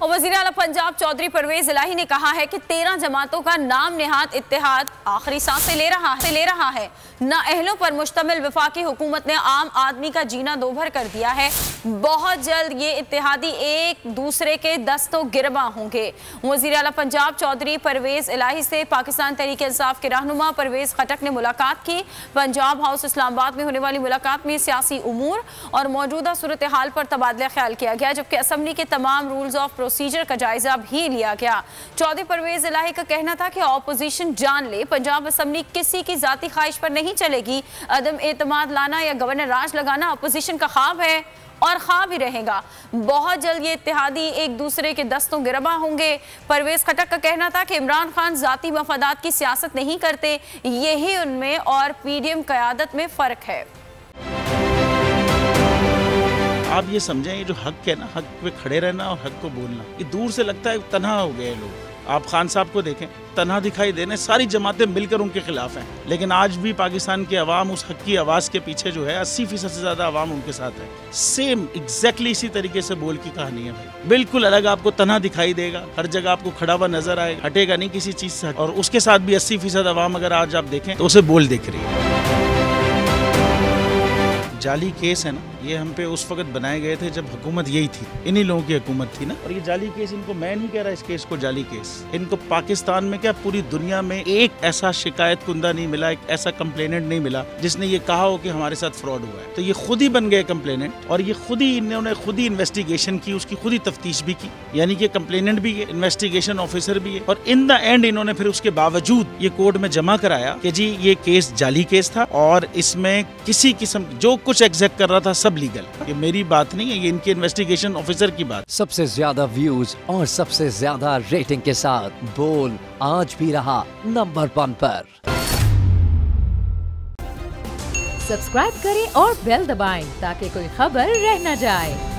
और वज़ीर आला पंजाब चौधरी परवेज इलाही ने कहा है कि 13 जमातों का नाम नेहाद इत्तेहाद आखिरी सांसें ले रहा है। नाअहलों पर मुश्तमिल वफाकी हुकूमत ने आम आदमी का जीना दोभर कर दिया है। बहुत जल्द ये इत्तेहादी एक दूसरे के दस्तों गिरबा होंगे। वज़ीर आला पंजाब चौधरी परवेज इलाही से पाकिस्तान तहरीक इंसाफ के रहनुमा परवेज खटक ने मुलाकात की। पंजाब हाउस इस्लामाबाद में होने वाली मुलाकात में सियासी उमूर और मौजूदा सूरत हाल पर तबादला ख्याल किया गया, जबकि असम्बली के तमाम रूल्स ऑफ प्रोसीजर का जायजा भी लिया गया। चौधरी परवेज इलाही का कहना था कि ऑपोजिशन जान ले, पंजाब असम्बली किसी की जाती ख्वाहिश पर नहीं चलेगी। अदम एतमाद लाना या गवर्नर राज लगाना अपोजिशन का ख्वाब है और ख्वाब ही रहेगा। बहुत जल्द ये इत्तेहादी एक दूसरे के दस्तों गिरबा होंगे। परवेज खटक का कहना था कि इमरान खान जाती मफादात की सियासत नहीं करते, यही उनमें और पीडीएम क़यादत में फ़र्क है। आप ये समझें, ये जो हक है ना, हक पे खड़े रहना और हक को बोलना, ये दूर से लगता है तन्हा हो गए लोग। आप खान साहब को देखें, तन्हा दिखाई देने, सारी जमातें मिलकर उनके खिलाफ हैं, लेकिन आज भी पाकिस्तान की आवाम उस हक की आवाज़ के पीछे जो है 80% से ज़्यादा आवाम उनके साथ है। सेम एग्जैक्टली इसी तरीके से बोल की कहानी है भाई। बिल्कुल अलग आपको तन्हा दिखाई देगा, हर जगह आपको खड़ा हुआ नजर आएगा, हटेगा नहीं किसी चीज़ से। और उसके साथ भी 80% आवाम अगर आज आप देखें तो उसे बोल दिख रही है। जाली केस है ना, ये हम पे उस वक्त बनाए गए थे जब हुकूमत यही थी, इन्हीं लोगों की हुकूमत थी ना। और ये जाली केस, इनको मैं नहीं कह रहा इस केस को जाली केस, इनको पाकिस्तान में क्या पूरी दुनिया में एक ऐसा शिकायत कुंदा नहीं मिला, एक ऐसा कंप्लेनेंट नहीं मिला जिसने ये कहा हो कि हमारे साथ फ्रॉड हुआ है। तो ये खुद ही बन गए कंप्लेनेंट और ये खुद ही इन्होंने खुद ही इन्वेस्टिगेशन की, उसकी खुद ही तफ्तीश भी की, यानी कि कंप्लेनेंट भी है, इन्वेस्टिगेशन ऑफिसर भी है। और इन द एंड इन्होंने फिर उसके बावजूद ये कोर्ट में जमा कराया कि जी ये केस जाली केस था और इसमें किसी किस्म जो कुछ एग्जैक्ट कर रहा था सब लीगल। ये मेरी बात नहीं है, ये इनके इन्वेस्टिगेशन ऑफिसर की बात। सबसे ज्यादा व्यूज और सबसे ज्यादा रेटिंग के साथ बोल आज भी रहा नंबर 1 पर। सब्सक्राइब करें और बेल दबाएं ताकि कोई खबर रह न जाए।